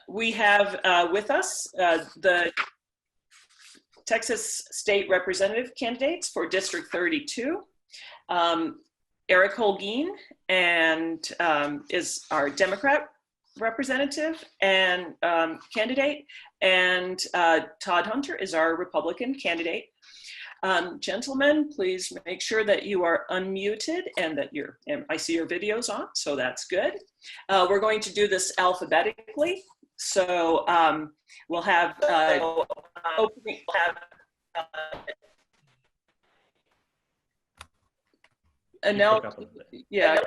We have with us the Texas State Representative candidates for District 32. Eric Holguin and is our Democrat representative and candidate, and Todd Hunter is our Republican candidate. Gentlemen, please make sure that you are unmuted and that I see your videos on, so that's good. We're going to do this alphabetically. So we'll have opening. Yeah,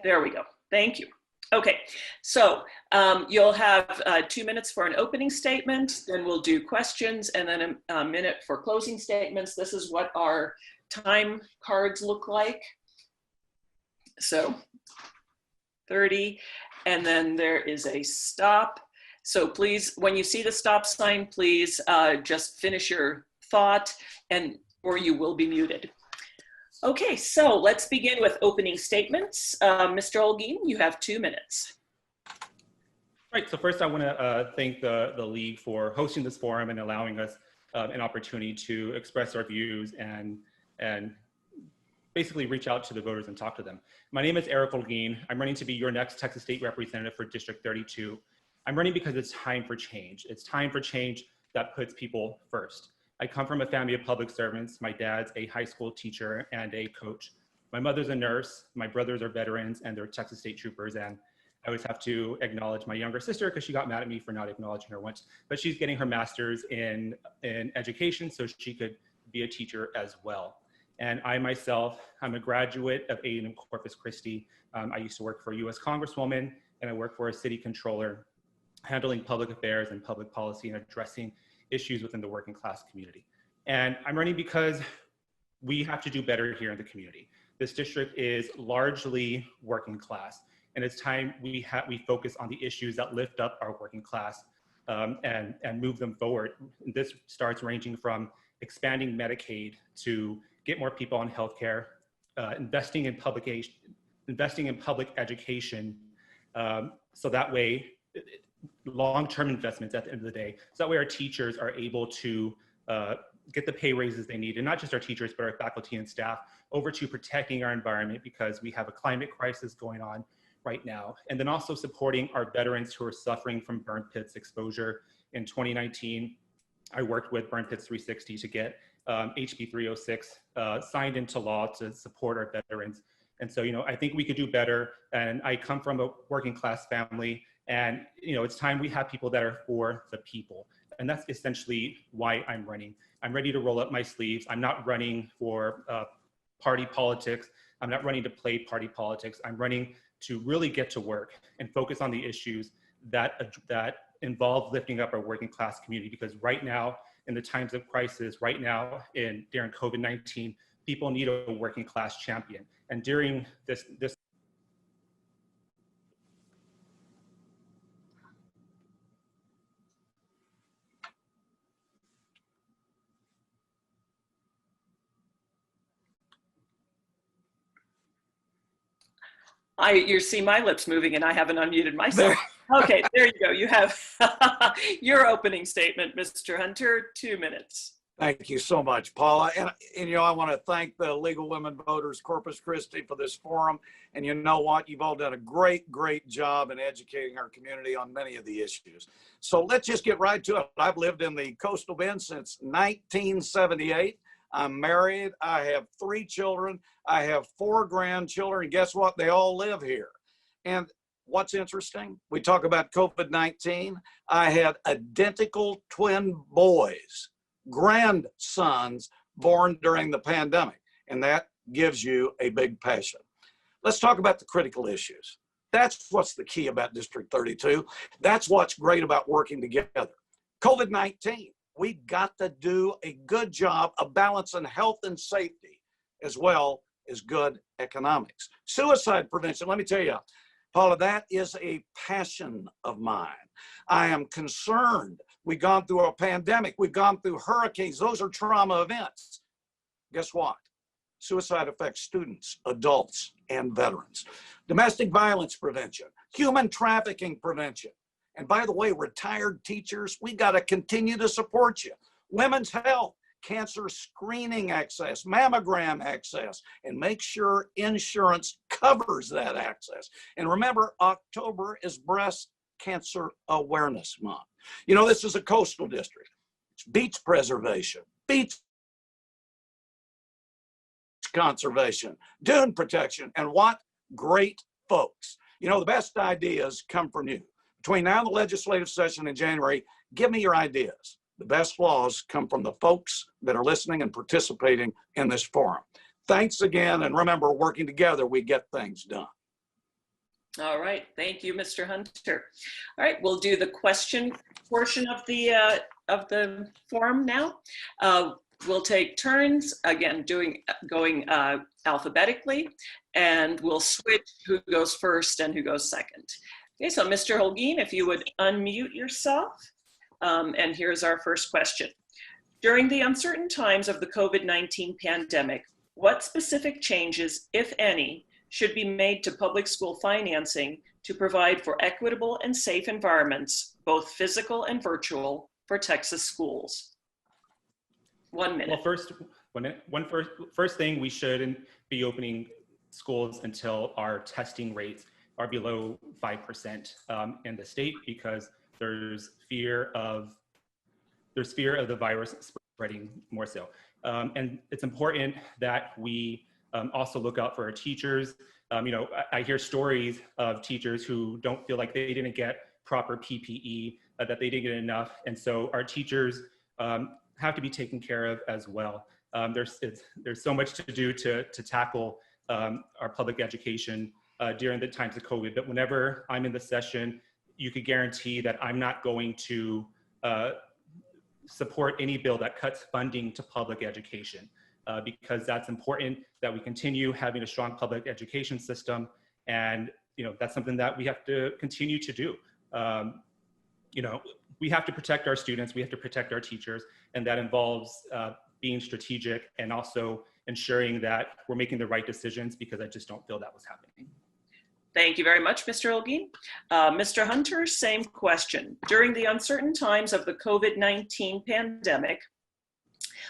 there we go. Thank you. Okay, so you'll have 2 minutes for an opening statement, then we'll do questions, and then a minute for closing statements. This is what our time cards look like. So 30, and then there is a stop. So please, when you see the stop sign, please just finish your thought, or you will be muted. Okay, so let's begin with opening statements. Mr. Holguin, you have 2 minutes. Right, so first I want to thank the League for hosting this forum and allowing us an opportunity to express our views and basically reach out to the voters and talk to them. My name is Eric Holguin. I'm running to be your next Texas State Representative for District 32. I'm running because it's time for change. It's time for change that puts people first. I come from a family of public servants. My dad's a high school teacher and a coach. My mother's a nurse. My brothers are veterans and they're Texas State Troopers. And I always have to acknowledge my younger sister because she got mad at me for not acknowledging her once. But she's getting her master's in education so she could be a teacher as well. And I myself, I'm a graduate of Corpus Christi. I used to work for a US Congresswoman and I work for a city controller handling public affairs and public policy and addressing issues within the working class community. And I'm running because we have to do better here in the community. This district is largely working class, and it's time we focus on the issues that lift up our working class and move them forward. This starts ranging from expanding Medicaid to get more people on healthcare, investing in public education, so that way, long-term investments at the end of the day, so that way our teachers are able to get the pay raises they need, and not just our teachers, but our faculty and staff, over to protecting our environment because we have a climate crisis going on right now. And then also supporting our veterans who are suffering from burn pits exposure. In 2019, I worked with Burn Pits 360 to get HB 306 signed into law to support our veterans. And so, I think we could do better. And I come from a working class family. And it's time we have people that are for the people. And that's essentially why I'm running. I'm ready to roll up my sleeves. I'm not running for party politics. I'm not running to play party politics. I'm running to really get to work and focus on the issues that involve lifting up our working class community. Because right now, in the times of crisis, right now during COVID-19, people need a working class champion. And during this you see my lips moving and I haven't unmuted myself. Okay, there you go. You have your opening statement, Mr. Hunter, 2 minutes. Thank you so much, Paula. And I want to thank the League of Women Voters Corpus Christi for this forum. And you know what? You've all done a great job in educating our community on many of the issues. So let's just get right to it. I've lived in the Coastal Bend since 1978. I'm married. I have 3 children. I have 4 grandchildren. Guess what? They all live here. And what's interesting, we talk about COVID-19. I had identical twin boys, grandsons born during the pandemic, and that gives you a big passion. Let's talk about the critical issues. That's what's the key about District 32. That's what's great about working together. COVID-19, we got to do a good job of balancing health and safety as well as good economics. Suicide prevention, let me tell you, Paula, that is a passion of mine. I am concerned. We've gone through a pandemic. We've gone through hurricanes. Those are trauma events. Guess what? Suicide affects students, adults, and veterans. Domestic violence prevention, human trafficking prevention. And by the way, retired teachers, we got to continue to support you. Women's health, cancer screening access, mammogram access, and make sure insurance covers that access. And remember, October is Breast Cancer Awareness Month. You know, this is a coastal district. It's beach preservation, beach conservation, dune protection, and what? Great folks. You know, the best ideas come from you. Between now and the legislative session in January, give me your ideas. The best laws come from the folks that are listening and participating in this forum. Thanks again, and remember, working together, we get things done. All right, thank you, Mr. Hunter. All right, we'll do the question portion of the forum now. We'll take turns, again, going alphabetically, and we'll switch who goes first and who goes second. Okay, so Mr. Holguin, if you would unmute yourself. And here's our first question. During the uncertain times of the COVID-19 pandemic, what specific changes, if any, should be made to public school financing to provide for equitable and safe environments, both physical and virtual, for Texas schools? 1 minute. Well, first thing, we shouldn't be opening schools until our testing rates are below 5% in the state, because there's fear of the virus spreading more so. And it's important that we also look out for our teachers. You know, I hear stories of teachers who don't feel like they didn't get proper PPE, that they didn't get enough. And so our teachers have to be taken care of as well. There's so much to do to tackle our public education during the times of COVID, but whenever I'm in the session, you could guarantee that I'm not going to support any bill that cuts funding to public education, because that's important that we continue having a strong public education system. And, you know, that's something that we have to continue to do. You know, we have to protect our students, we have to protect our teachers, and that involves being strategic and also ensuring that we're making the right decisions, because I just don't feel that was happening. Thank you very much, Mr. Holguin. Mr. Hunter, same question. During the uncertain times of the COVID-19 pandemic,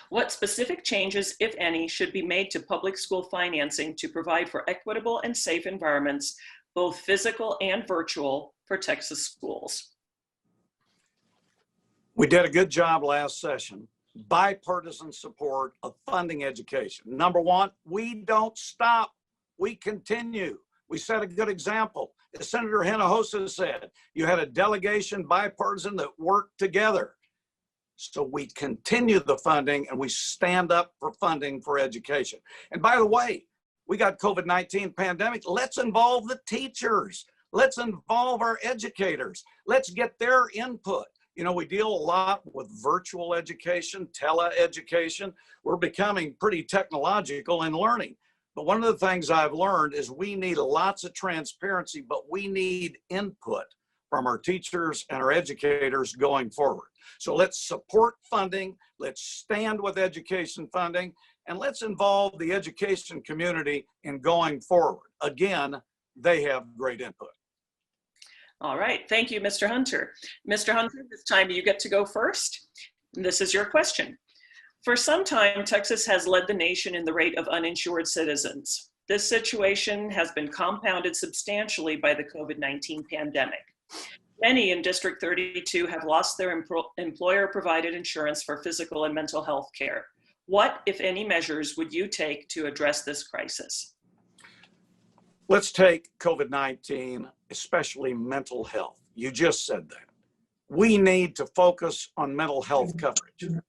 what specific changes, if any, should be made to public school financing to provide for equitable and safe environments, both physical and virtual, for Texas schools? We did a good job last session. Bipartisan support of funding education. Number one, we don't stop, we continue. We set a good example. As Senator Hinojosa said, you had a delegation bipartisan that worked together. So we continue the funding and we stand up for funding for education. And by the way, we got COVID-19 pandemic. Let's involve the teachers. Let's involve our educators. Let's get their input. You know, we deal a lot with virtual education, tele-education. We're becoming pretty technological in learning. But one of the things I've learned is we need lots of transparency, but we need input from our teachers and our educators going forward. So let's support funding, let's stand with education funding, and let's involve the education community in going forward. Again, they have great input. All right, thank you, Mr. Hunter. Mr. Hunter, this time you get to go first. This is your question. For some time, Texas has led the nation in the rate of uninsured citizens. This situation has been compounded substantially by the COVID-19 pandemic. Many in District 32 have lost their employer-provided insurance for physical and mental health care. What, if any, measures would you take to address this crisis? Let's take COVID-19, especially mental health. You just said that. We need to focus on mental health coverage.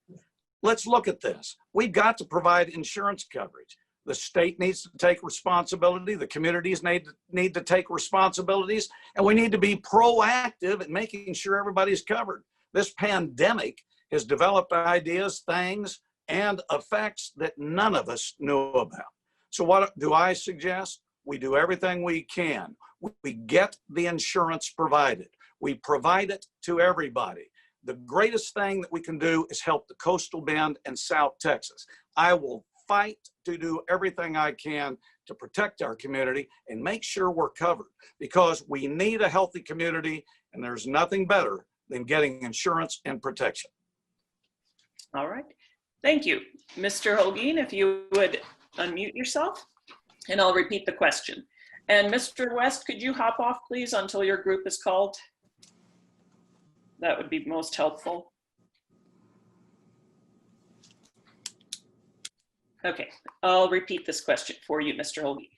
Let's look at this. We've got to provide insurance coverage. The state needs to take responsibility. The communities need to take responsibilities. And we need to be proactive in making sure everybody's covered. This pandemic has developed ideas, things, and effects that none of us knew about. So what do I suggest? We do everything we can. We get the insurance provided. We provide it to everybody. The greatest thing that we can do is help the coastal bend and South Texas. I will fight to do everything I can to protect our community and make sure we're covered, because we need a healthy community, and there's nothing better than getting insurance and protection. All right. Thank you. Mr. Holguin, if you would unmute yourself, and I'll repeat the question. And Mr. West, could you hop off, please, until your group is called? That would be most helpful. Okay, I'll repeat this question for you, Mr. Holguin.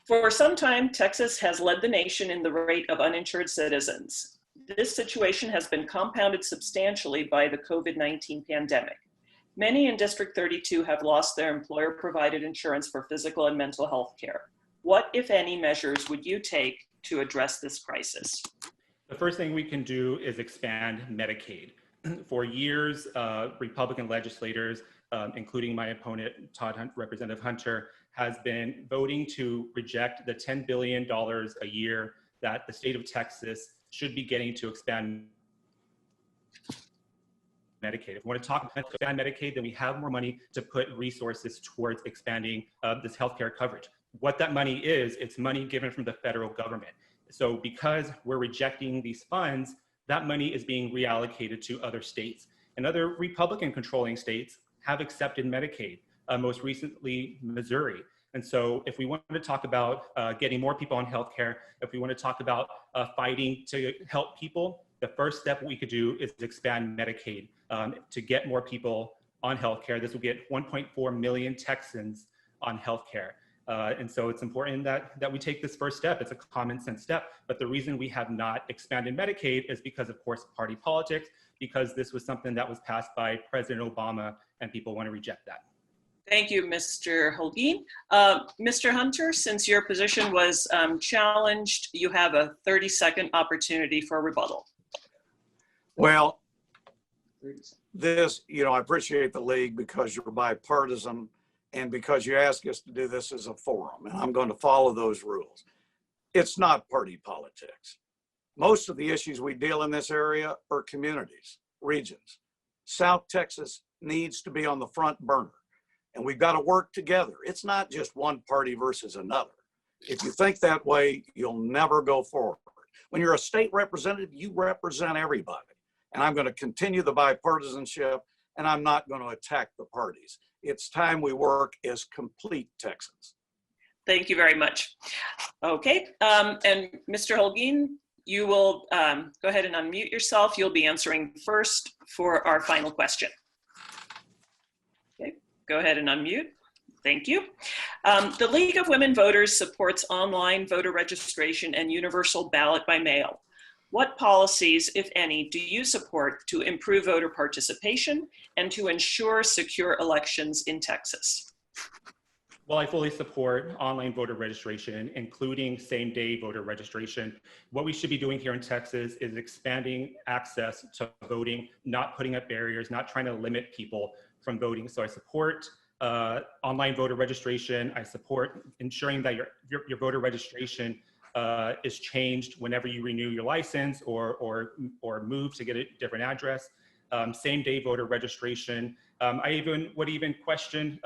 For some time, Texas has led the nation in the rate of uninsured citizens. This situation has been compounded substantially by the COVID-19 pandemic. Many in District 32 have lost their employer-provided insurance for physical and mental health care. What, if any, measures would you take to address this crisis? The first thing we can do is expand Medicaid. For years, Republican legislators, including my opponent, Representative Hunter, has been voting to reject the $10 billion a year that the state of Texas should be getting to expand Medicaid. If we want to talk about expand Medicaid, then we have more money to put resources towards expanding this healthcare coverage. What that money is, it's money given from the federal government. So because we're rejecting these funds, that money is being reallocated to other states. And other Republican controlling states have accepted Medicaid, most recently Missouri. And so if we want to talk about getting more people on healthcare, if we want to talk about fighting to help people, the first step we could do is expand Medicaid to get more people on healthcare. This will get 1.4 million Texans on healthcare. And so it's important that we take this first step. It's a common sense step. But the reason we have not expanded Medicaid is because, of course, party politics, because this was something that was passed by President Obama, and people want to reject that. Thank you, Mr. Holguin. Mr. Hunter, since your position was challenged, you have a 30-second opportunity for rebuttal. Well, this, I appreciate the league because you're bipartisan and because you ask us to do this as a forum, and I'm going to follow those rules. It's not party politics. Most of the issues we deal in this area are communities, regions. South Texas needs to be on the front burner, and we've got to work together. It's not just one party versus another. If you think that way, you'll never go forward. When you're a state representative, you represent everybody. And I'm going to continue the bipartisanship, and I'm not going to attack the parties. It's time we work as complete Texans. Thank you very much. Okay, and Mr. Holguin, you will go ahead and unmute yourself. You'll be answering first for our final question. Okay, go ahead and unmute. Thank you. The League of Women Voters supports online voter registration and universal ballot by mail. What policies, if any, do you support to improve voter participation and to ensure secure elections in Texas? Well, I fully support online voter registration, including same-day voter registration. What we should be doing here in Texas is expanding access to voting, not putting up barriers, not trying to limit people from voting. So I support online voter registration. I support ensuring that your voter registration is changed whenever you renew your license or move to get a different address. Same-day voter registration. I would even question,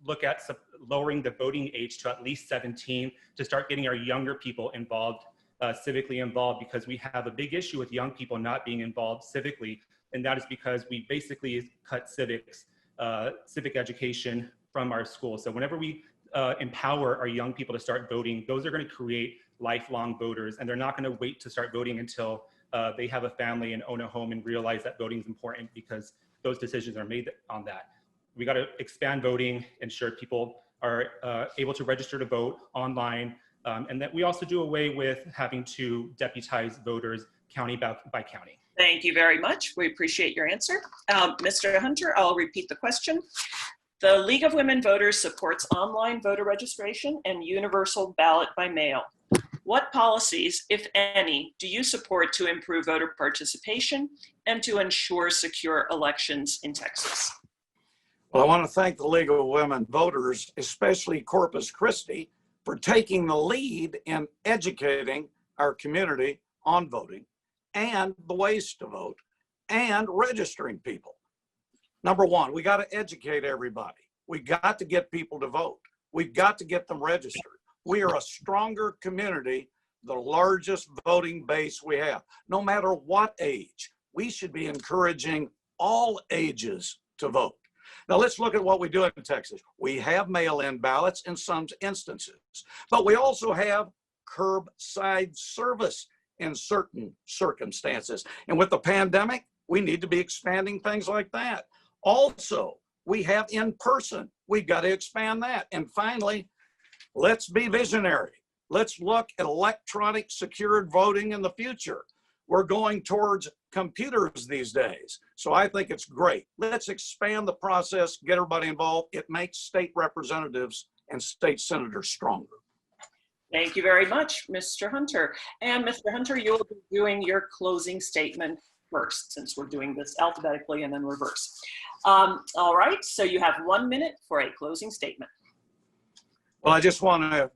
look at lowering the voting age to at least 17 to start getting our younger people involved, civically involved, because we have a big issue with young people not being involved civically, and that is because we basically cut civic education from our schools. So whenever we empower our young people to start voting, those are going to create lifelong voters, and they're not going to wait to start voting until they have a family and own a home and realize that voting is important, because those decisions are made on that. We got to expand voting, ensure people are able to register to vote online, and that we also do away with having to deputize voters county by county. Thank you very much. We appreciate your answer. Mr. Hunter, I'll repeat the question. The League of Women Voters supports online voter registration and universal ballot by mail. What policies, if any, do you support to improve voter participation and to ensure secure elections in Texas? Well, I want to thank the League of Women Voters, especially Corpus Christi, for taking the lead in educating our community on voting and the ways to vote and registering people. Number one, we got to educate everybody. We got to get people to vote. We've got to get them registered. We are a stronger community, the largest voting base we have. No matter what age, we should be encouraging all ages to vote. Now let's look at what we do in Texas. We have mail-in ballots in some instances, but we also have curbside service in certain circumstances. And with the pandemic, we need to be expanding things like that. Also, we have in person. We've got to expand that. And finally, let's be visionary. Let's look at electronic secured voting in the future. We're going towards computers these days. So I think it's great. Let's expand the process, get everybody involved. It makes state representatives and state senators stronger. Thank you very much, Mr. Hunter. And Mr. Hunter, you'll be doing your closing statement first, since we're doing this alphabetically and then reverse. All right, so you have 1 minute for a closing statement. Well, I just want to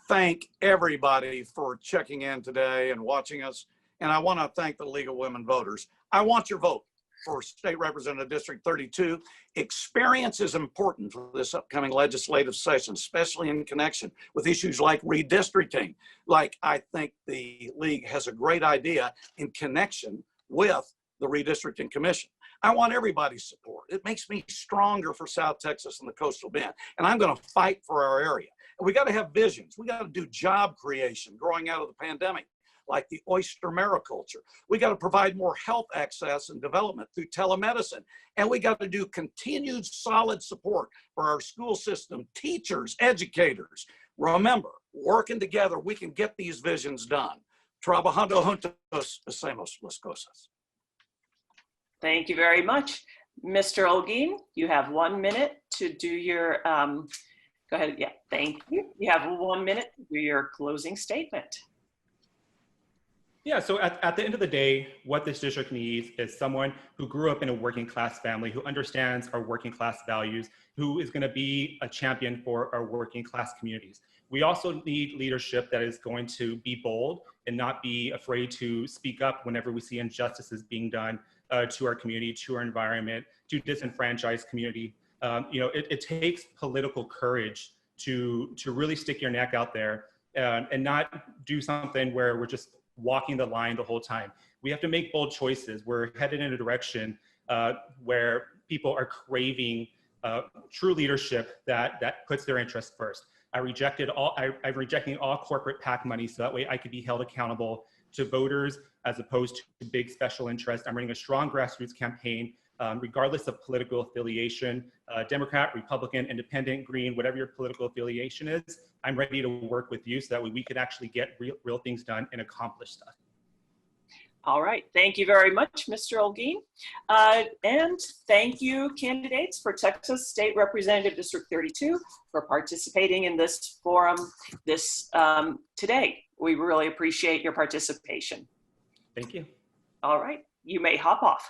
thank everybody for checking in today and watching us. And I want to thank the League of Women Voters. I want your vote for State Representative District 32. Experience is important for this upcoming legislative session, especially in connection with issues like redistricting. Like, I think the League has a great idea in connection with the Redistricting Commission. I want everybody's support. It makes me stronger for South Texas and the Coastal Bend. And I'm going to fight for our area. And we got to have visions. We got to do job creation growing out of the pandemic, like the oyster mariculture. We got to provide more health access and development through telemedicine. And we got to do continued solid support for our school system, teachers, educators. Remember, working together, we can get these visions done. Trabajando juntos hacemos las cosas. Thank you very much. Mr. Olguin, you have 1 minute to do your, go ahead, yeah, thank you. You have 1 minute to do your closing statement. Yeah, so at the end of the day, what this district needs is someone who grew up in a working class family, who understands our working class values, who is going to be a champion for our working class communities. We also need leadership that is going to be bold and not be afraid to speak up whenever we see injustices being done to our community, to our environment, to disenfranchised community. It takes political courage to really stick your neck out there and not do something where we're just walking the line the whole time. We have to make bold choices. We're headed in a direction where people are craving true leadership that puts their interests first. I'm rejecting all corporate PAC money so that way I could be held accountable to voters as opposed to big special interests. I'm running a strong grassroots campaign regardless of political affiliation, Democrat, Republican, Independent, Green, whatever your political affiliation is. I'm ready to work with you so that way we can actually get real things done and accomplish stuff. All right, thank you very much, Mr. Olguin. And thank you, candidates for Texas State Representative District 32 for participating in this forum today. We really appreciate your participation. Thank you. All right, you may hop off.